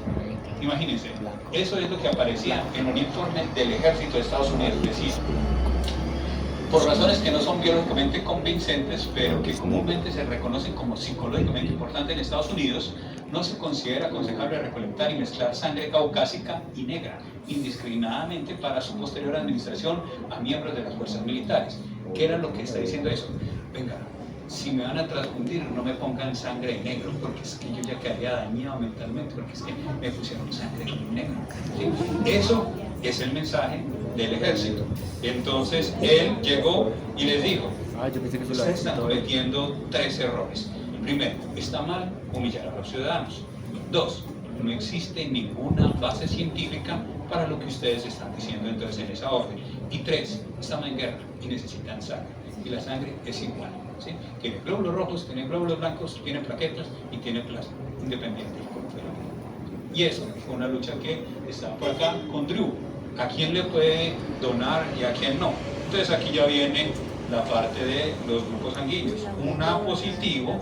Imagínense, eso es lo que aparecía en un informe del ejército de Estados Unidos, decía, por razones que no son biológicamente convincentes, pero que comúnmente se reconocen como psicológicamente importantes en Estados Unidos, no se considera aconsejable recolectar y mezclar sangre caucásica y negra indiscriminadamente para su posterior administración a miembros de las fuerzas militares. ¿Qué era lo que está diciendo eso? Venga, si me van a transfundir, no me pongan sangre negro, porque es que yo ya quedaría dañado mentalmente, porque es que me pusieron sangre negro. ¿Sí? Eso es el mensaje del ejército. Entonces él llegó y les dijo, ustedes están cometiendo 3 errores. Primero, está mal humillar a los ciudadanos. 2, no existe ninguna base científica para lo que ustedes están diciendo entonces en esa orden. Y 3, estamos en guerra y necesitan sangre. Y la sangre es igual. ¿Sí? Tiene glóbulos rojos, tiene glóbulos blancos, tiene plaquetas y tiene plasma, independiente del color de la piel. Y eso fue una lucha que estaba por acá con Drew. ¿A quién le puede donar y a quién no? Entonces aquí ya viene la parte de los grupos sanguíneos. Un A positivo,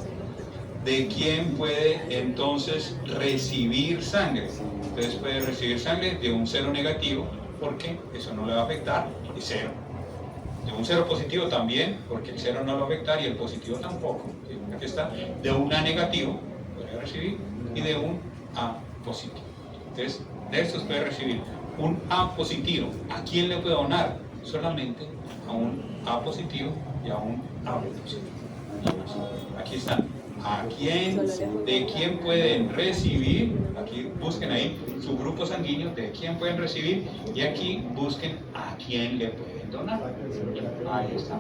¿de quién puede entonces recibir sangre? Entonces puede recibir sangre de un 0 negativo, porque eso no le va a afectar, y 0. De un 0 positivo también, porque el 0 no lo va a afectar y el positivo tampoco. Aquí está. De un A negativo puede recibir y de un A positivo. Entonces, de estos puede recibir un A positivo. ¿A quién le puede donar? Solamente a un A positivo y a un A positivo. Aquí están. ¿De quién pueden recibir? Aquí busquen ahí su grupo sanguíneo, de quién pueden recibir, y aquí busquen a quién le pueden donar. Ahí está.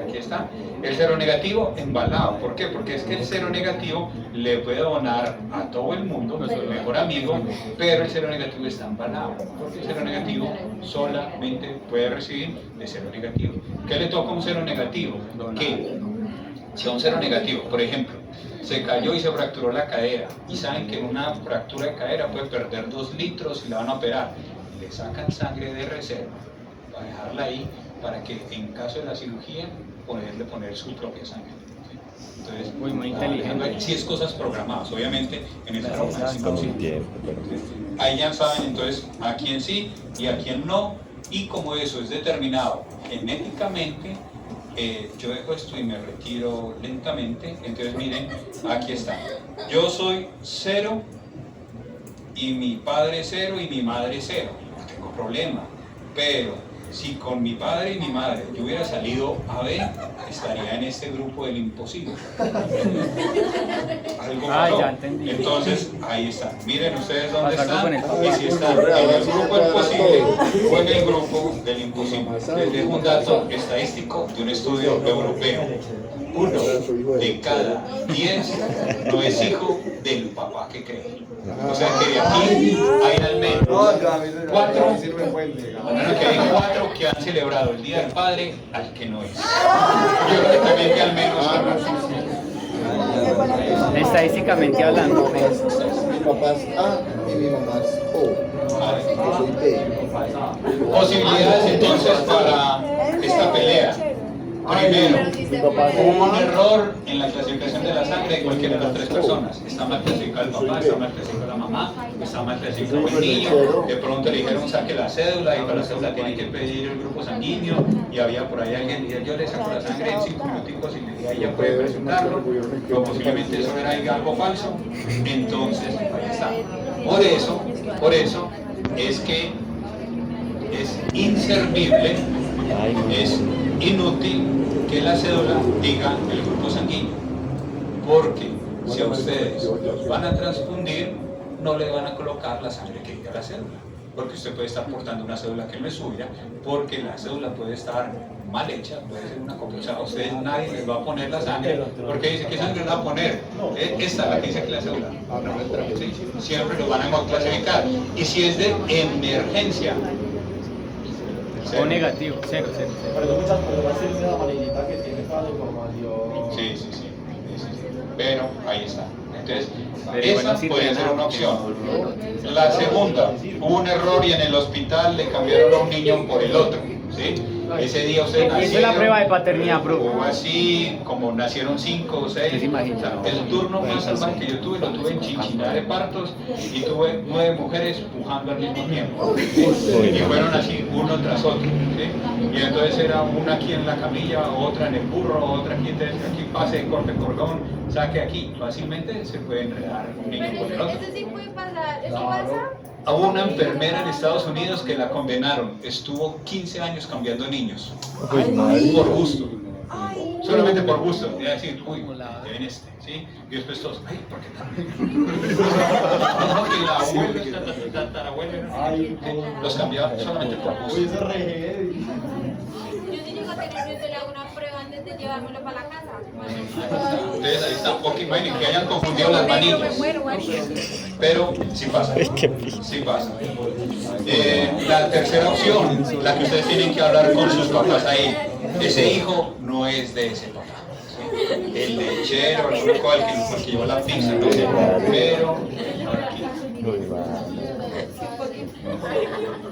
Aquí está. El 0 negativo embalado. ¿Por qué? Porque es que el 0 negativo le puede donar a todo el mundo, su mejor amigo, pero el 0 negativo está embalado. Porque el 0 negativo solamente puede recibir de 0 negativo. ¿Qué le toca a un 0 negativo? Que si a un 0 negativo, por ejemplo, se cayó y se fracturó la cadera, y saben que en una fractura de cadera puede perder 2 litros y la van a operar, le sacan sangre de reserva para dejarla ahí, para que en caso de la cirugía poderle poner su propia sangre. Entonces, muy inteligente. si es cosas programadas, obviamente en esa Tiempo, ahí ya saben entonces a quién sí y a quién no, y como eso es determinado genéticamente, yo dejo esto y me retiro lentamente. Entonces miren, aquí está. Yo soy 0 y mi padre es 0 y mi madre es 0. No tengo problema. Pero si con mi padre y mi madre yo hubiera salido AB, estaría en este grupo del imposible. Algo malo. Ya entendí. Entonces, ahí está. Miren ustedes dónde Pasa algo están. con el Y si están en el grupo del posible o en el grupo del imposible. Les dejo un dato estadístico de un estudio europeo. 1 de cada 10 no es hijo del papá que cree. O sea que de aquí hay al menos 4 que han celebrado el Día del Padre al que no es. Yo creo que también que al menos Estadísticamente hablando, pues, Mi papá es A y mi mamá es O. Yo soy B. posibilidades entonces para esta pelea. Primero, Mi papá hubo un error en la clasificación de la sangre de cualquiera de las tres personas. Está mal clasificado el papá, está mal clasificado la mamá, está mal clasificado el niño. De pronto le dijeron saque la cédula y para la cédula tiene que pedir el grupo sanguíneo. Y había por ahí alguien que decía yo le saco la sangre en 5 minuticos y ella puede presentarlo. Pero posiblemente eso era algo falso. Entonces, ahí está. Por eso es que es inservible, es inútil que la cédula diga el grupo sanguíneo, porque si a ustedes los van a transfundir, no le van a colocar la sangre que diga la cédula, porque usted puede estar portando una cédula que no es suya, porque la cédula puede estar mal hecha, puede ser una copia, o sea, a ustedes nadie les va a poner la sangre, porque dice, ¿qué sangre les va a poner? Esta es la que dice que la cédula. ¿Sí? Siempre lo van a clasificar, y si es de emergencia, O negativo, 0, 0, 0. Por eso muchas personas tienen esa amarillita que tiene toda la información. sí. Pero ahí está. Entonces, Pero esa bueno, sí puede tiene ser una algo. opción. La segunda, hubo un error y en el hospital le cambiaron a un niño por el otro. ¿Sí? Ese día ustedes Hice la nacieron, prueba de paternidad, bro. o así, como nacieron 5 o 6. ¿Qué se imagina? O sea, el turno más salvaje que yo tuve, lo tuve en Chinchiná de partos y tuve 9 mujeres pujando al mismo tiempo. ¿Sí? Y fueron así, uno tras otro. ¿Sí? Y entonces era una aquí en la camilla, otra en el burro, otra aquí, aquí pase, corte cordón, saque aquí. Fácilmente se puede enredar un niño con el otro. Eso sí puede pasar, ¿eso pasa? Hubo una enfermera en Estados Unidos que la condenaron. Estuvo 15 años cambiando niños. Por gusto. Solamente por gusto. Y decir, uy, ya ven este, ¿sí? Y después todos, ay, ¿por qué también? No, que la abuela, tatarabuela, los cambiaba solamente por Uy, gusto. ese re heavy. Yo sí llego a tener que le hago una prueba antes de llevármelo para la casa. Entonces ahí está, ok, bueno, que hayan confundido las manillas. Pero sí pasa. Sí pasa. La tercera opción, la que ustedes tienen que hablar con sus papás ahí. Ese hijo no es de ese papá. ¿Sí? El lechero, el único al que llevó la pizza, no sé. Pero.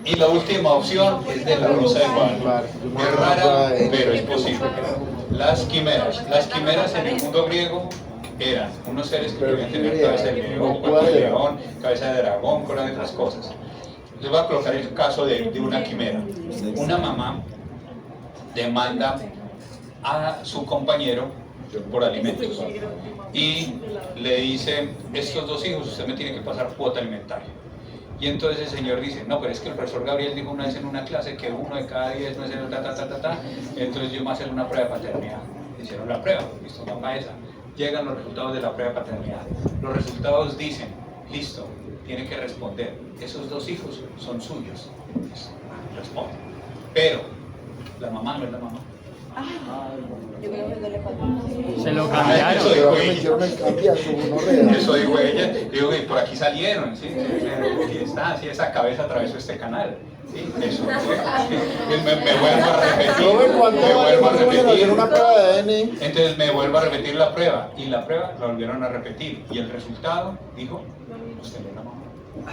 Y la última opción es de la Rosa de Guadalupe. Es rara, pero es posible. Las quimeras en el mundo griego eran unos seres que podían tener cabeza de león, cuerpo de león, cabeza de dragón, cola de otras cosas. Les voy a colocar el caso de una quimera. Una mamá demanda a su compañero por alimentos y le dice, estos 2 hijos usted me tiene que pasar cuota alimentaria. Y entonces el señor dice, no, pero es que el profesor Gabriel dijo una vez en una clase que 1 de cada 10 no es el entonces yo me voy a hacer una prueba de paternidad. Hicieron la prueba, listo, va esa. Llegan los resultados de la prueba de paternidad. Los resultados dicen, listo, tiene que responder, esos 2 hijos son suyos. Responde. Pero la mamá no es la mamá. Yo creo que no le falta. Se lo Eso cambiaron. dijo Me ella. hicieron el cambiazo, gonorrea. Eso dijo ella. Digo, y por aquí salieron, ¿sí? Aquí está, así esa cabeza atravesó este canal. ¿Sí? Eso fue. Me vuelvo a repetir. Yo me cuando Me vuelvo a hacer repetir. una prueba de ADN. Entonces me vuelvo a repetir la prueba. Y la prueba la volvieron a repetir. Y el resultado dijo, usted no es la mamá.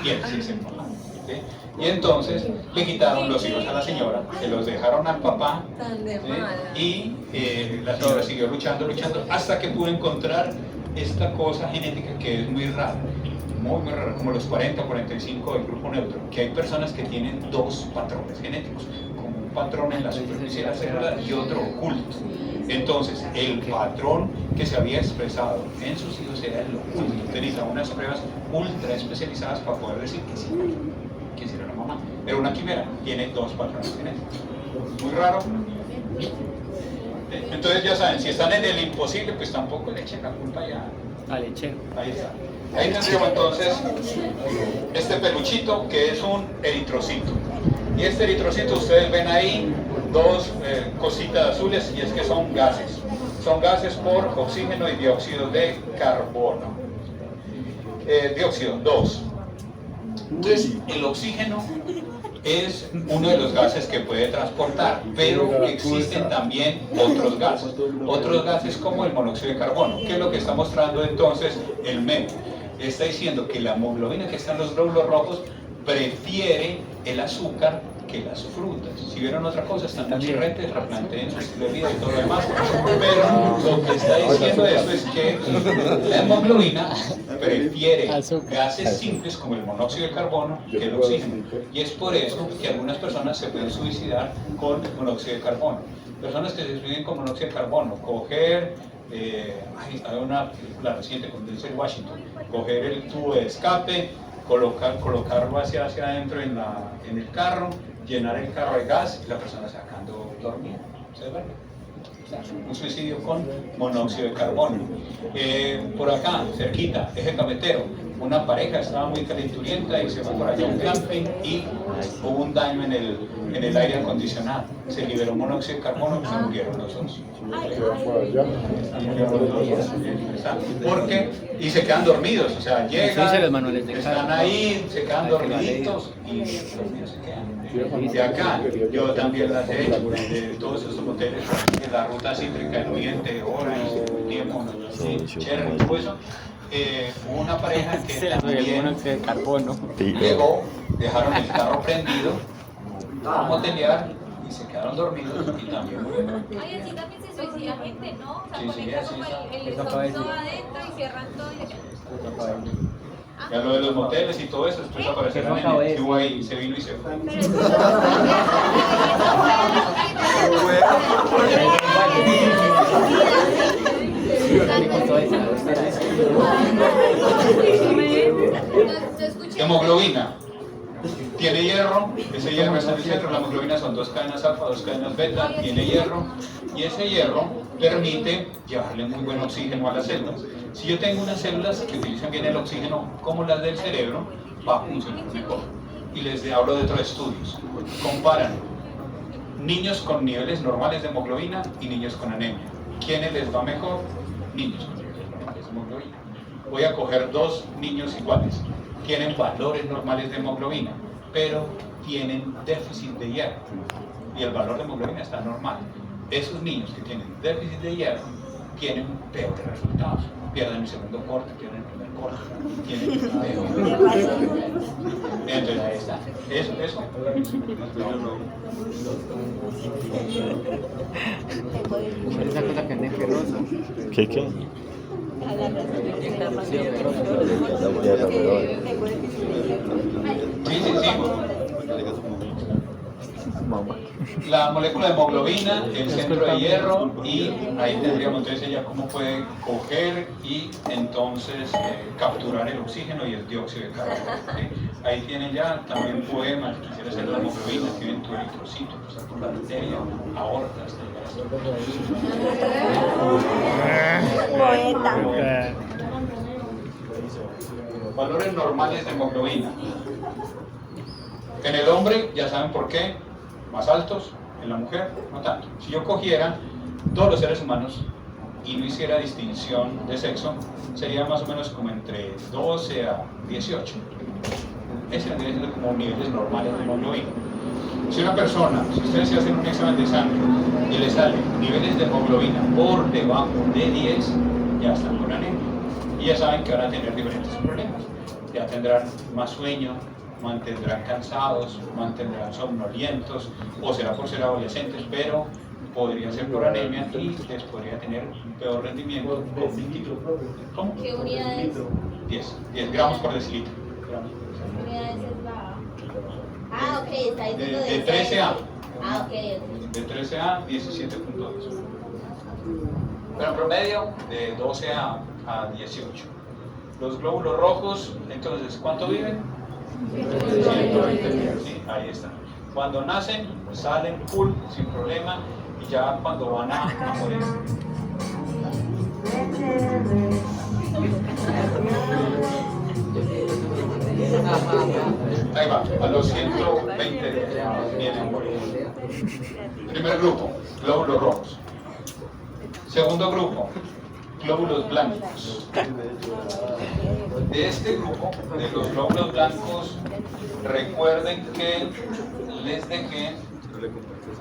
Y él sí se mamá. ¿Sí? Y entonces le quitaron los hijos a la señora, se los dejaron al papá, ¿sí? Y la señora siguió luchando, hasta que pudo encontrar esta cosa genética que es muy rara, muy rara, como los 40 o 45 del grupo neutro, que hay personas que tienen 2 patrones genéticos, como un patrón en la superficie de la célula y otro oculto. Entonces, el patrón que se había expresado en sus hijos era el oculto. Utiliza unas pruebas ultra especializadas para poder decir que sí, que sí era una mamá. Pero una quimera tiene 2 patrones genéticos. Muy raro. Entonces ya saben, si están en el imposible, pues tampoco le echen la culpa ya. Al lechero. Ahí está. Ahí tendríamos entonces este peluchito que es un eritrocito. Y este eritrocito, ustedes ven ahí 2 cositas azules, y es que son gases. Son gases por oxígeno y dióxido de carbono. Dióxido, 2. Entonces, el oxígeno es uno de los gases que puede transportar, pero existen también otros gases como el monóxido de carbono. ¿Qué es lo que está mostrando entonces el memo? Está diciendo que la hemoglobina que está en los glóbulos rojos prefiere el azúcar que las frutas. Si vieron otra cosa, están muy chirretes, replanteen su estilo de vida y todo lo demás. Pero lo que está diciendo eso es que la hemoglobina prefiere gases simples como el monóxido de carbono que el oxígeno. Y es por eso que algunas personas se pueden suicidar con monóxido de carbono. Personas que se suiciden con monóxido de carbono, coger, hay una película reciente con Denzel Washington, coger el tubo de escape, colocarlo hacia adentro en el carro, llenar el carro de gas y la persona sacando dormida. ¿Se ve? Un suicidio con monóxido de carbono. Por acá, cerquita, eje cafetero, una pareja estaba muy calenturienta y se fue por allá a un camping y hubo un daño en el aire acondicionado. Se liberó monóxido de carbono y se murieron los dos. Porque, y se quedan dormidos, o sea, llegan, están ahí, se quedan dormiditos y dormidos se quedan. De acá, yo también las he hecho, de todos esos hoteles, en la ruta cítrica del Oriente, Orange, tiempo, Cherry, todo eso. Hubo una pareja que también llegó, dejaron el carro prendido, a motelear y se quedaron dormidos y también murieron. Ay, así también se suicida gente, ¿no? O sea, Sí, conectan sí, como sí, el stop todo adentro y cierran todo y se... Ya lo de los moteles y todo eso, después aparecerán en el QA, se vino y se fue. Hemoglobina. Tiene hierro, ese hierro está en el centro, la hemoglobina son 2 cadenas alfa, 2 cadenas beta, tiene hierro, y ese hierro permite llevarle muy buen oxígeno a las células. Si yo tengo unas células que utilizan bien el oxígeno, como las del cerebro, va a funcionar mejor. Y les hablo de otros estudios. Comparan niños con niveles normales de hemoglobina y niños con anemia. ¿Quiénes les va mejor? Niños con niveles normales de hemoglobina. Voy a coger 2 niños iguales. Tienen valores normales de hemoglobina, pero tienen déficit de hierro. Y el valor de hemoglobina está normal. Esos niños que tienen déficit de hierro tienen peores resultados. Pierden el segundo corte, pierden el primer corte, tienen peores. Entonces ahí está. Eso. ¿Qué? Sí. La molécula de hemoglobina, el centro de hierro, y ahí tendríamos entonces ella cómo puede coger y entonces capturar el oxígeno y el dióxido de carbono. ¿Sí? Ahí tienen ya también poemas, quisiera hacer la hemoglobina, tienen tu eritrocito, pasar por la arteria, aorta, hasta llegar a valores normales de hemoglobina. En el hombre, ya saben por qué, más altos, en la mujer, no tanto. Si yo cogiera todos los seres humanos y no hiciera distinción de sexo, sería más o menos como entre 12 a 18. Ese vendría siendo como niveles normales de hemoglobina. Si una persona, si ustedes se hacen un examen de sangre y le salen niveles de hemoglobina por debajo de 10, ya están con anemia. Y ya saben que van a tener diferentes problemas. Ya tendrán más sueño, mantendrán cansados, mantendrán somnolientos, o será por ser adolescentes, pero podría ser por anemia y les podría tener un peor rendimiento cognitivo. ¿Cómo? ¿Qué unidades? 10 gramos por decilitro. ¿Qué unidades es la? Ah, ok, está diciendo De 13 a. Ah, ok. De 13 a 17.2. Pero en promedio de 12 a 18. Los glóbulos rojos, entonces, ¿cuánto viven? 120 días, sí, ahí está. Cuando nacen, salen full, sin problema, y ya cuando van a morir. Ahí va, a los 120 días vienen a morir. Primer grupo, glóbulos rojos. Segundo grupo, glóbulos blancos. De este grupo, de los glóbulos blancos, recuerden que les dejé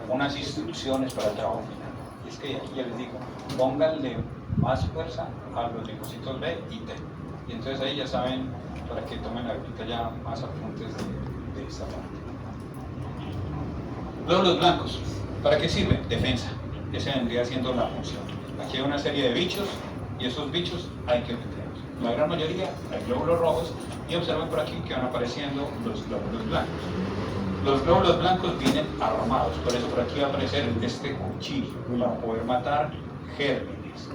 unas instrucciones para el trabajo final. Es que aquí ya les digo, pónganle más fuerza a los linfocitos B y T. Y entonces ahí ya saben, para que tomen ahorita ya más apuntes de esta parte. Glóbulos blancos, ¿para qué sirven? Defensa. Esa vendría siendo la función. Aquí hay una serie de bichos y esos bichos hay que meterlos. La gran mayoría hay glóbulos rojos y observen por aquí que van apareciendo los glóbulos blancos. Los glóbulos blancos vienen armados, por eso por aquí va a aparecer este cuchillo para poder matar gérmenes.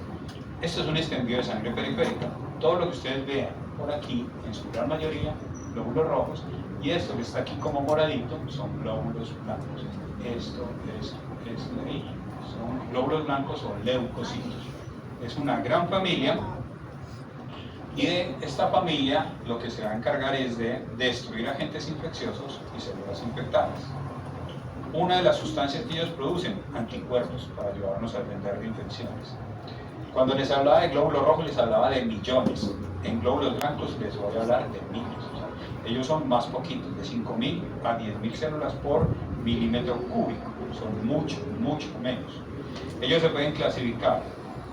Esto es un extendido de sangre periférica. Todo lo que ustedes vean por aquí, en su gran mayoría, glóbulos rojos, y esto que está aquí como moradito son glóbulos blancos. Esto es de ahí, son glóbulos blancos o leucocitos. Es una gran familia y de esta familia lo que se va a encargar es de destruir agentes infecciosos y células infectadas. Una de las sustancias que ellos producen, anticuerpos, para ayudarnos a defender de infecciones. Cuando les hablaba de glóbulos rojos les hablaba de millones, en glóbulos blancos les voy a hablar de miles. Ellos son más poquitos, de 5.000 a 10.000 células por milímetro cúbico, son mucho menos. Ellos se pueden clasificar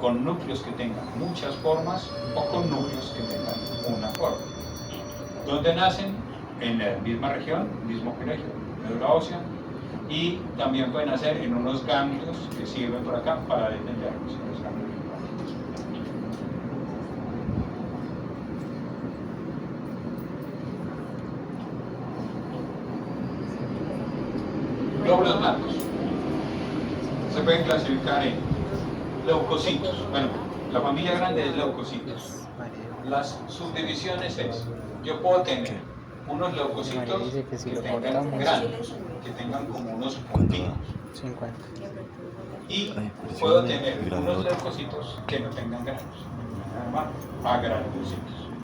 con núcleos que tengan muchas formas o con núcleos que tengan una forma. ¿Dónde nacen? En la misma región, mismo colegio, médula ósea, y también pueden nacer en unos ganglios que sirven por acá para defendernos. Glóbulos blancos se pueden clasificar en leucocitos. Bueno, la familia grande es leucocitos. Las subdivisiones es, yo puedo tener unos leucocitos que tengan granos, que tengan como unos puntitos. Y puedo tener unos leucocitos que no tengan granos, nada más, agranulocitos.